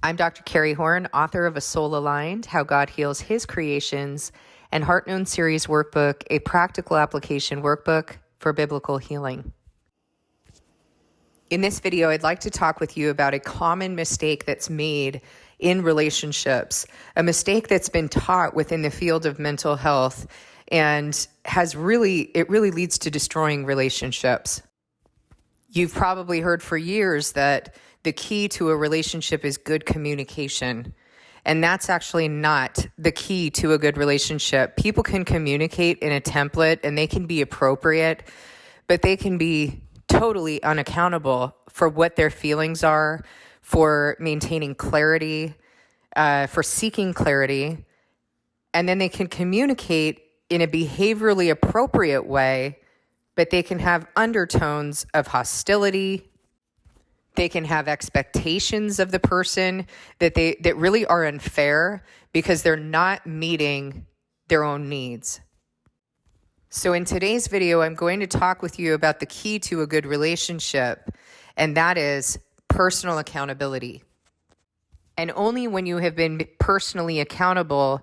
I'm Dr. Carrie Horn, author of A Soul Aligned, How God Heals His Creations, and Heart Known Series Workbook, a practical application workbook for biblical healing. In this video, I'd like to talk with you about a common mistake that's made in relationships, a mistake that's been taught within the field of mental health and it really leads to destroying relationships. You've probably heard for years that the key to a relationship is good communication. And that's actually not the key to a good relationship. People can communicate in a template and they can be appropriate, but they can be totally unaccountable for what their feelings are, for maintaining clarity, for seeking clarity. And then they can communicate in a behaviorally appropriate way, but they can have undertones of hostility. They can have expectations of the person that really are unfair because they're not meeting their own needs. So in today's video, I'm going to talk with you about the key to a good relationship, and that is personal accountability. And only when you have been personally accountable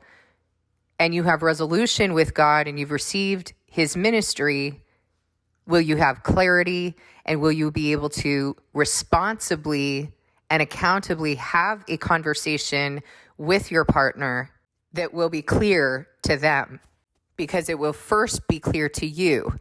and you have resolution with God and you've received His ministry, will you have clarity and will you be able to responsibly and accountably have a conversation with your partner that will be clear to them, because it will first be clear to you.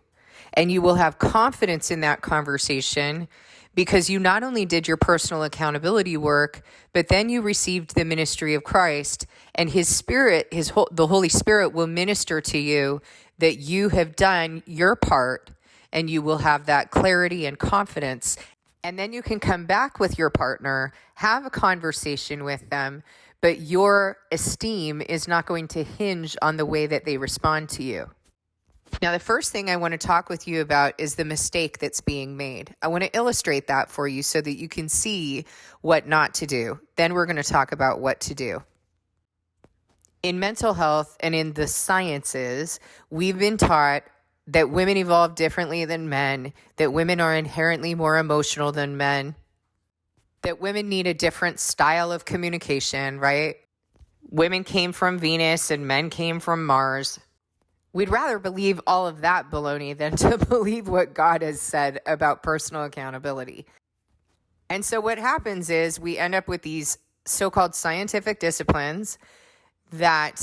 And you will have confidence in that conversation because you not only did your personal accountability work, but then you received the ministry of Christ, and His Spirit, the Holy Spirit will minister to you that you have done your part. And you will have that clarity and confidence. And then you can come back with your partner, have a conversation with them, but your esteem is not going to hinge on the way that they respond to you. Now, the first thing I want to talk with you about is the mistake that's being made. I want to illustrate that for you so that you can see what not to do. Then we're going to talk about what to do. In mental health and in the sciences, we've been taught that women evolve differently than men, that women are inherently more emotional than men, that women need a different style of communication, right? Women came from Venus and men came from Mars. We'd rather believe all of that baloney than to believe what God has said about personal accountability. And so what happens is we end up with these so-called scientific disciplines that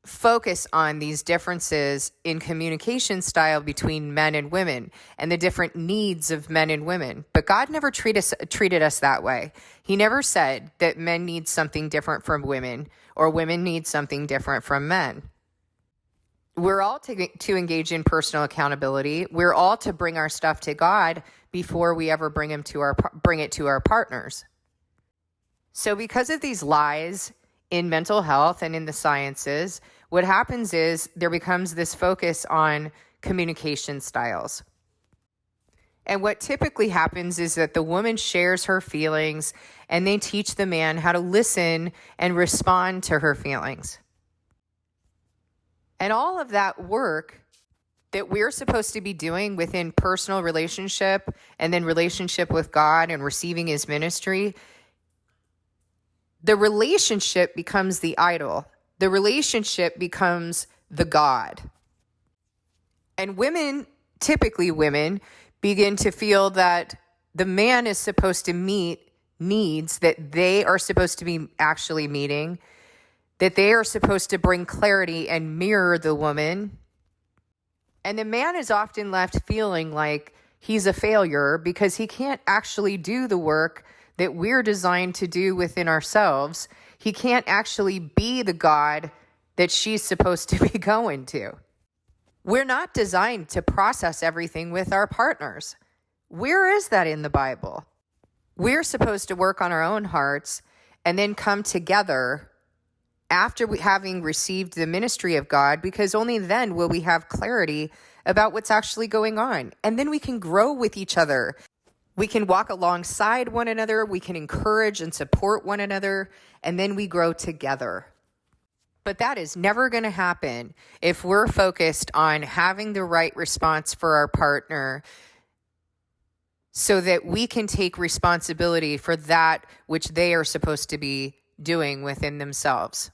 focus on these differences in communication style between men and women and the different needs of men and women. But God never treated us that way. He never said that men need something different from women or women need something different from men. We're all to engage in personal accountability. We're all to bring our stuff to God before we ever bring it to our partners. So because of these lies in mental health and in the sciences, what happens is there becomes this focus on communication styles. And what typically happens is that the woman shares her feelings and they teach the man how to listen and respond to her feelings. And all of that work that we're supposed to be doing within personal relationship and then relationship with God and receiving His ministry, the relationship becomes the idol. The relationship becomes the God. And typically women, begin to feel that the man is supposed to meet needs that they are supposed to be actually meeting, that they are supposed to bring clarity and mirror the woman. And the man is often left feeling like he's a failure because he can't actually do the work that we're designed to do within ourselves. He can't actually be the God that she's supposed to be going to. We're not designed to process everything with our partners. Where is that in the Bible? We're supposed to work on our own hearts and then come together after having received the ministry of God, because only then will we have clarity about what's actually going on. And then we can grow with each other. We can walk alongside one another, we can encourage and support one another, and then we grow together. But that is never going to happen if we're focused on having the right response for our partner, so that we can take responsibility for that which they are supposed to be doing within themselves.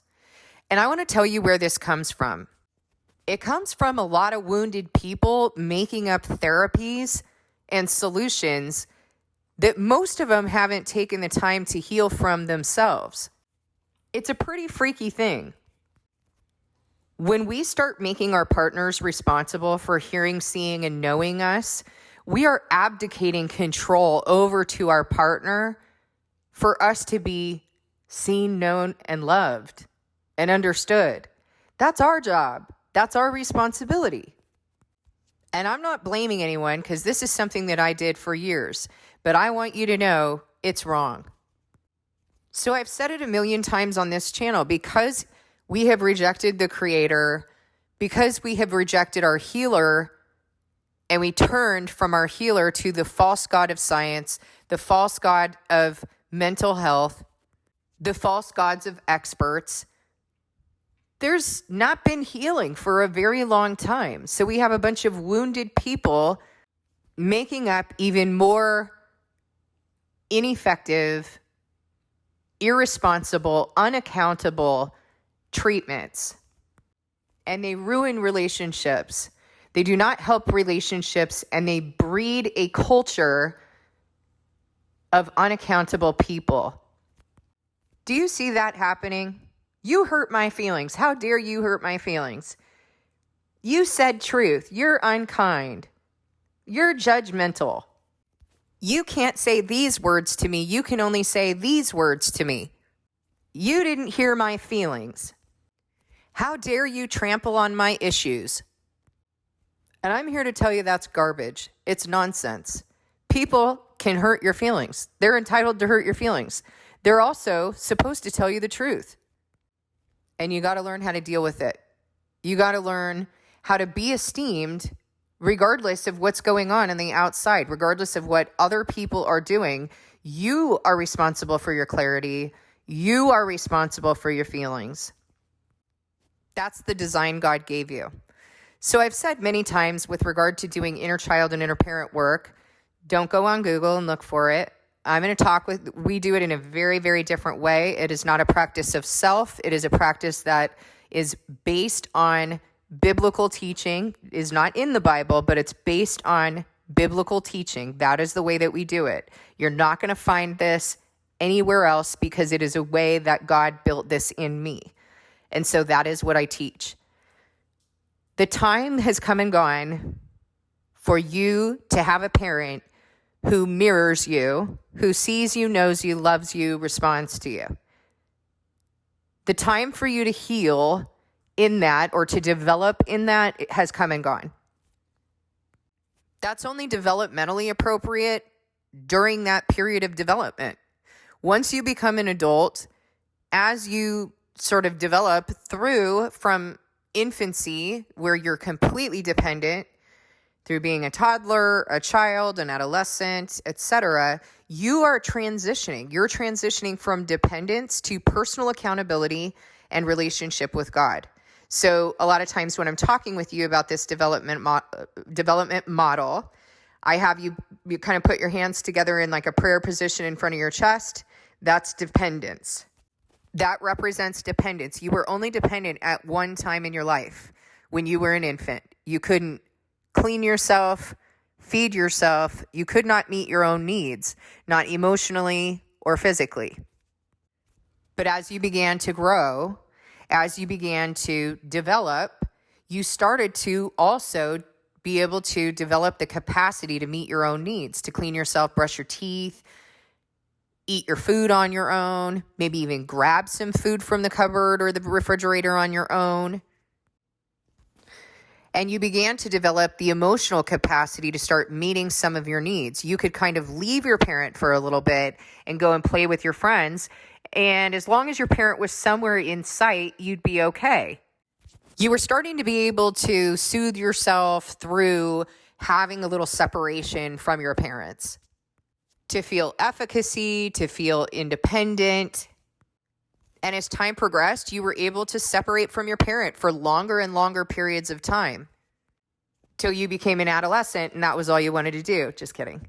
And I want to tell you where this comes from. It comes from a lot of wounded people making up therapies and solutions that most of them haven't taken the time to heal from themselves. It's a pretty freaky thing. When we start making our partners responsible for hearing, seeing, and knowing us, we are abdicating control over to our partner for us to be seen, known, and loved and understood. That's our job. That's our responsibility. And I'm not blaming anyone because this is something that I did for years, but I want you to know it's wrong. So I've said it a million times on this channel, because we have rejected the Creator, because we have rejected our healer, and we turned from our healer to the false god of science, the false god of mental health, the false gods of experts. There's not been healing for a very long time. So we have a bunch of wounded people making up even more ineffective, irresponsible, unaccountable treatments. And they ruin relationships. They do not help relationships, and they breed a culture of unaccountable people. Do you see that happening? You hurt my feelings. How dare you hurt my feelings? You said truth. You're unkind. You're judgmental. You can't say these words to me. You can only say these words to me. You didn't hear my feelings. How dare you trample on my issues? And I'm here to tell you that's garbage. It's nonsense. People can hurt your feelings. They're entitled to hurt your feelings. They're also supposed to tell you the truth. And you got to learn how to deal with it. You got to learn how to be esteemed regardless of what's going on the outside, regardless of what other people are doing. You are responsible for your clarity. You are responsible for your feelings. That's the design God gave you. So I've said many times with regard to doing inner child and inner parent work, don't go on Google and look for it. I'm going to we do it in a very, very different way. It is not a practice of self. It is a practice that is based on biblical teaching. It is not in the Bible, but it's based on biblical teaching. That is the way that we do it. You're not going to find this anywhere else because it is a way that God built this in me. And so that is what I teach. The time has come and gone for you to have a parent who mirrors you, who sees you, knows you, loves you, responds to you. The time for you to heal in that or to develop in that has come and gone. That's only developmentally appropriate during that period of development. Once you become an adult, as you sort of develop through from infancy, where you're completely dependent, through being a toddler, a child, an adolescent, etc., you are transitioning. You're transitioning from dependence to personal accountability and relationship with God. So a lot of times when I'm talking with you about this development model, I have you kind of put your hands together in like a prayer position in front of your chest. That's dependence. That represents dependence. You were only dependent at one time in your life when you were an infant. You couldn't clean yourself, feed yourself. You could not meet your own needs, not emotionally or physically. But as you began to grow, as you began to develop, you started to also be able to develop the capacity to meet your own needs, to clean yourself, brush your teeth, eat your food on your own, maybe even grab some food from the cupboard or the refrigerator on your own. And you began to develop the emotional capacity to start meeting some of your needs. You could kind of leave your parent for a little bit and go and play with your friends. And as long as your parent was somewhere in sight, you'd be okay. You were starting to be able to soothe yourself through having a little separation from your parents, to feel efficacy, to feel independent. And as time progressed, you were able to separate from your parent for longer and longer periods of time till you became an adolescent and that was all you wanted to do. Just kidding.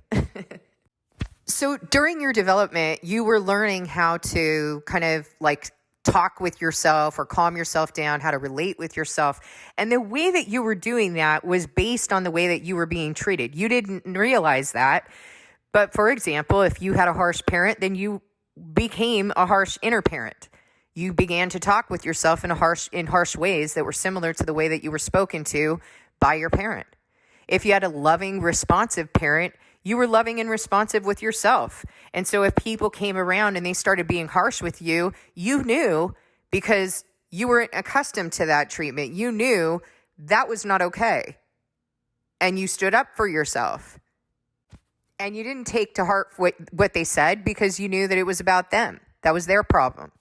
So during your development, you were learning how to kind of like talk with yourself or calm yourself down, how to relate with yourself. And the way that you were doing that was based on the way that you were being treated. You didn't realize that. But for example, if you had a harsh parent, then you became a harsh inner parent. You began to talk with yourself in harsh ways that were similar to the way that you were spoken to by your parent. If you had a loving, responsive parent, you were loving and responsive with yourself. And so if people came around and they started being harsh with you, you knew, because you weren't accustomed to that treatment. You knew that was not okay. And you stood up for yourself. And you didn't take to heart what they said because you knew that it was about them. That was their problem.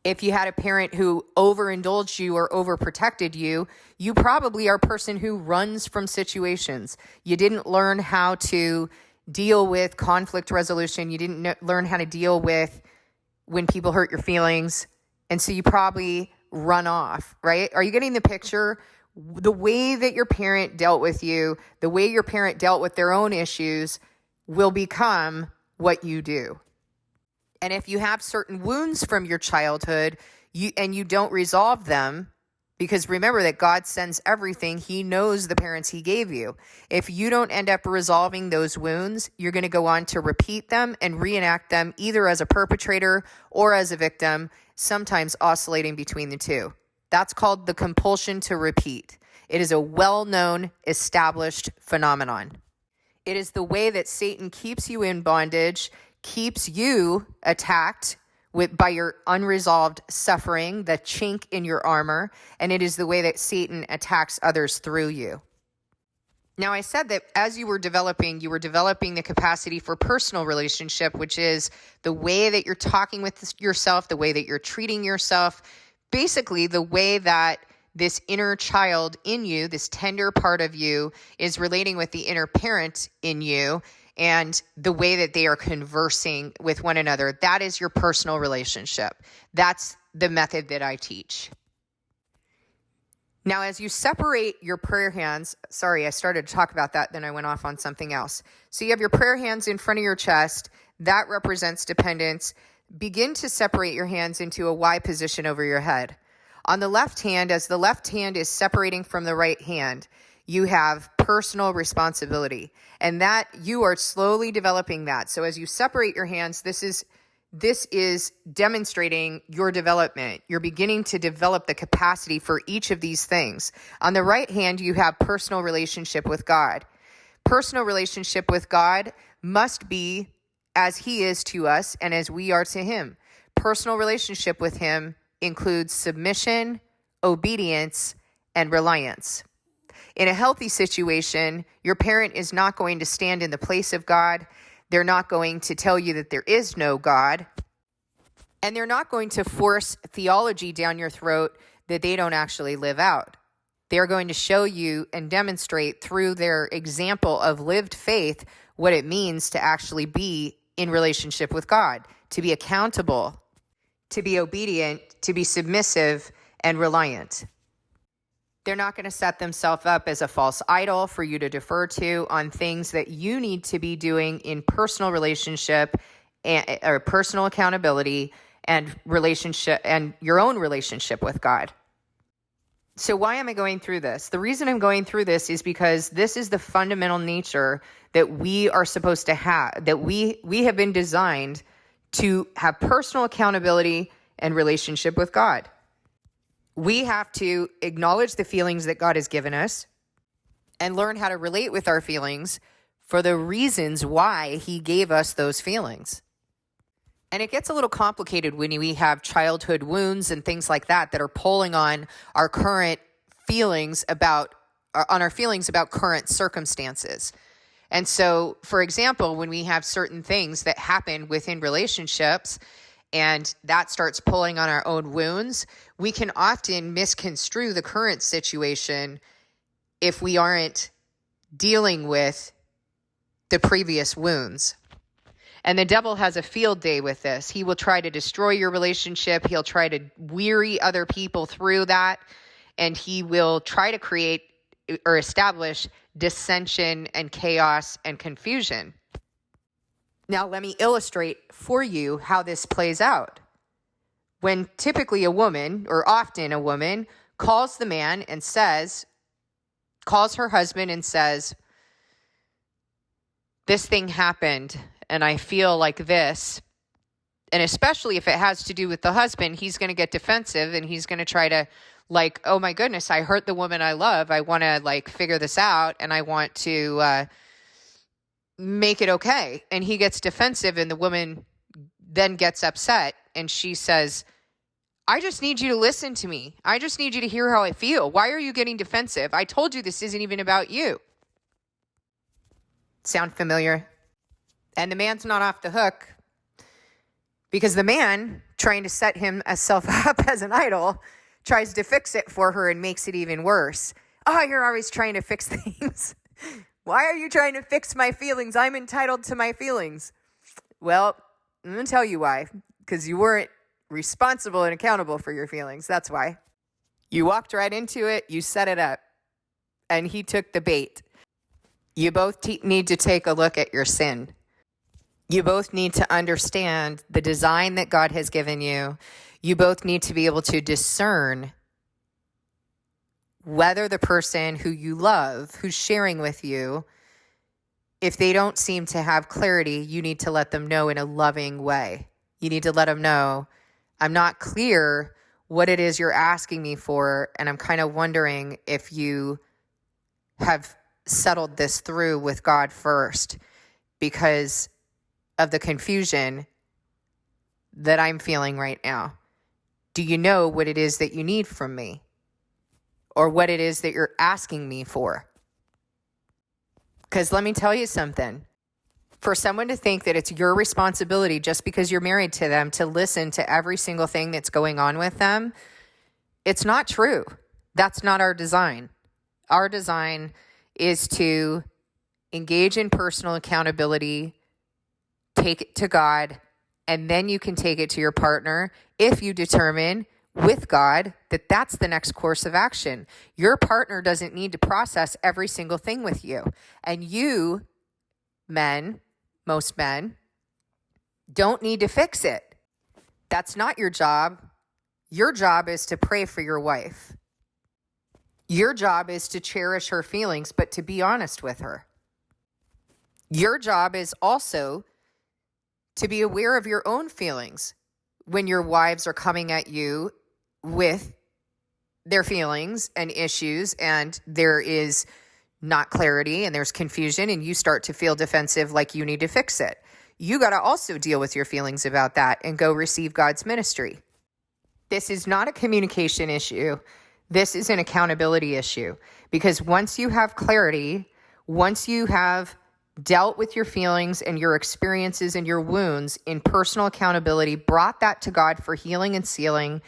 If you had a parent who overindulged you or overprotected you, you probably are a person who runs from situations. You didn't learn how to deal with conflict resolution. You didn't learn how to deal with when people hurt your feelings. And so you probably run off, right? Are you getting the picture? The way that your parent dealt with you, the way your parent dealt with their own issues will become what you do. And if you have certain wounds from your childhood and you don't resolve them, because remember that God sends everything, he knows the parents he gave you. If you don't end up resolving those wounds, you're going to go on to repeat them and reenact them either as a perpetrator or as a victim, sometimes oscillating between the two. That's called the compulsion to repeat. It is a well-known, established phenomenon. It is the way that Satan keeps you in bondage, keeps you attacked by your unresolved suffering, the chink in your armor, and it is the way that Satan attacks others through you. Now, I said that as you were developing the capacity for personal relationship, which is the way that you're talking with yourself, the way that you're treating yourself, basically the way that this inner child in you, this tender part of you, is relating with the inner parent in you, and the way that they are conversing with one another. That is your personal relationship. That's the method that I teach. Now, as you separate your prayer hands, sorry, I started to talk about that, then I went off on something else. So you have your prayer hands in front of your chest. That represents dependence. Begin to separate your hands into a Y position over your head. On the left hand, as the left hand is separating from the right hand, you have personal responsibility, and that you are slowly developing that. So as you separate your hands, this is demonstrating your development. You're beginning to develop the capacity for each of these things. On the right hand, you have personal relationship with God. Personal relationship with God must be as he is to us and as we are to him. Personal relationship with him includes submission, obedience, and reliance. In a healthy situation, your parent is not going to stand in the place of God. They're not going to tell you that there is no God. And they're not going to force theology down your throat that they don't actually live out. They're going to show you and demonstrate through their example of lived faith what it means to actually be in relationship with God, to be accountable, to be obedient, to be submissive, and reliant. They're not going to set themselves up as a false idol for you to defer to on things that you need to be doing in personal relationship or personal accountability and relationship and your own relationship with God. So why am I going through this? The reason I'm going through this is because this is the fundamental nature that we are supposed to have, that we have been designed to have personal accountability and relationship with God. We have to acknowledge the feelings that God has given us and learn how to relate with our feelings for the reasons why he gave us those feelings. And it gets a little complicated when we have childhood wounds and things like that are pulling on our current feelings about current circumstances. And so, for example, when we have certain things that happen within relationships and that starts pulling on our own wounds, we can often misconstrue the current situation if we aren't dealing with the previous wounds. And the devil has a field day with this. He will try to destroy your relationship. He'll try to weary other people through that. And he will try to create or establish dissension and chaos and confusion. Now, let me illustrate for you how this plays out. When typically a woman, or often a woman, calls the man and calls her husband and says, this thing happened and I feel like this. And especially if it has to do with the husband, he's going to get defensive and he's going to try to oh my goodness, I hurt the woman I love. I want to figure this out and I want to make it okay. And he gets defensive and the woman then gets upset and she says, I just need you to listen to me. I just need you to hear how I feel. Why are you getting defensive? I told you this isn't even about you. Sound familiar? And the man's not off the hook because the man, trying to set himself up as an idol, tries to fix it for her and makes it even worse. Oh, you're always trying to fix things. Why are you trying to fix my feelings? I'm entitled to my feelings. Well, I'm going to tell you why. Because you weren't responsible and accountable for your feelings. That's why. You walked right into it. You set it up. And he took the bait. You both need to take a look at your sin. You both need to understand the design that God has given you. You both need to be able to discern whether the person who you love, who's sharing with you, if they don't seem to have clarity, you need to let them know in a loving way. You need to let them know, I'm not clear what it is you're asking me for, and I'm kind of wondering if you have settled this through with God first because of the confusion that I'm feeling right now. Do you know what it is that you need from me? Or what it is that you're asking me for? Because let me tell you something. For someone to think that it's your responsibility just because you're married to them to listen to every single thing that's going on with them, it's not true. That's not our design. Our design is to engage in personal accountability, take it to God, and then you can take it to your partner if you determine with God that that's the next course of action. Your partner doesn't need to process every single thing with you. And you, men, most men, don't need to fix it. That's not your job. Your job is to pray for your wife. Your job is to cherish her feelings, but to be honest with her. Your job is also to be aware of your own feelings when your wives are coming at you with their feelings and issues and there is not clarity and there's confusion and you start to feel defensive like you need to fix it. You got to also deal with your feelings about that and go receive God's ministry. This is not a communication issue. This is an accountability issue because once you have clarity, once you have dealt with your feelings and your experiences and your wounds in personal accountability, brought that to God for healing and sealing,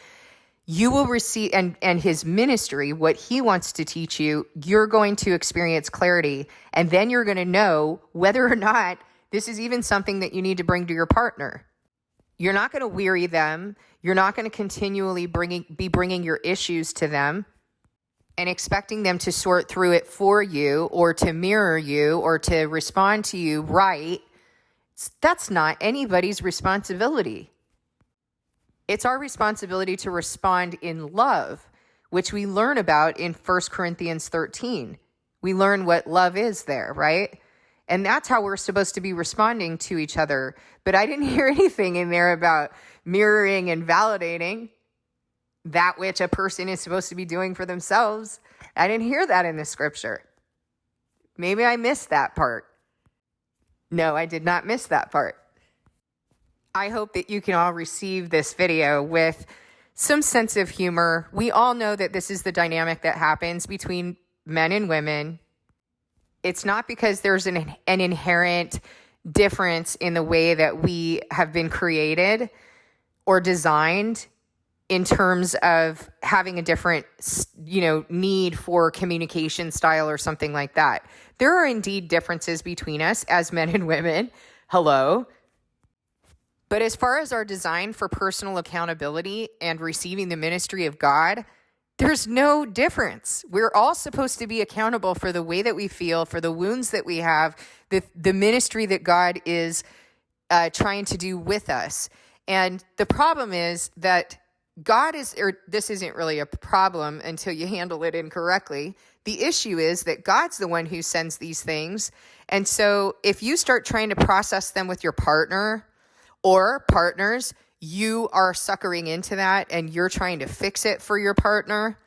you will receive, and his ministry, what he wants to teach you, you're going to experience clarity. And then you're going to know whether or not this is even something that you need to bring to your partner. You're not going to weary them. You're not going to continually be bringing your issues to them and expecting them to sort through it for you or to mirror you or to respond to you right. That's not anybody's responsibility. It's our responsibility to respond in love, which we learn about in 1 Corinthians 13. We learn what love is there, right? And that's how we're supposed to be responding to each other. But I didn't hear anything in there about mirroring and validating that which a person is supposed to be doing for themselves. I didn't hear that in the scripture. Maybe I missed that part. No, I did not miss that part. I hope that you can all receive this video with some sense of humor. We all know that this is the dynamic that happens between men and women. It's not because there's an inherent difference in the way that we have been created or designed in terms of having a different, need for communication style or something like that. There are indeed differences between us as men and women. Hello. But as far as our design for personal accountability and receiving the ministry of God, there's no difference. We're all supposed to be accountable for the way that we feel, for the wounds that we have, the ministry that God is trying to do with us. And the problem is that God is, or this isn't really a problem until you handle it incorrectly. The issue is that God's the one who sends these things. And so if you start trying to process them with your partner or partners, you are suckering into that and you're trying to fix it for your partner.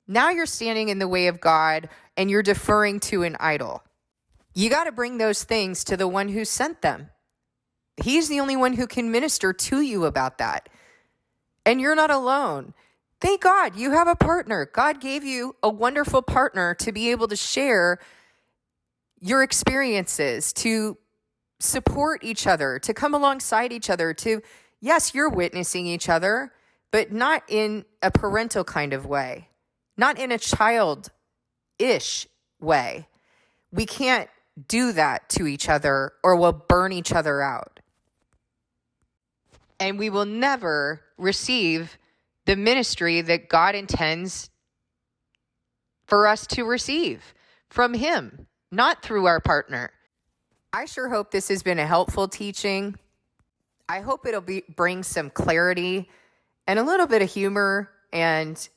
Now you're standing in the way of God and you're deferring to an idol. You got to bring those things to the one who sent them. He's the only one who can minister to you about that. And you're not alone. Thank God you have a partner. God gave you a wonderful partner to be able to share your experiences, to support each other, to come alongside each other, to, yes, you're witnessing each other, but not in a parental kind of way, not in a child-ish way. We can't do that to each other or we'll burn each other out. And we will never receive the ministry that God intends for us to receive from Him, not through our partner. I sure hope this has been a helpful teaching. I hope it'll bring some clarity and a little bit of humor and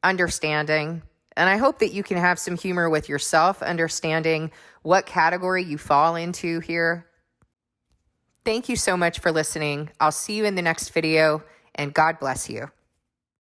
understanding. And I hope that you can have some humor with yourself, understanding what category you fall into here. Thank you so much for listening. I'll see you in the next video, and God bless you.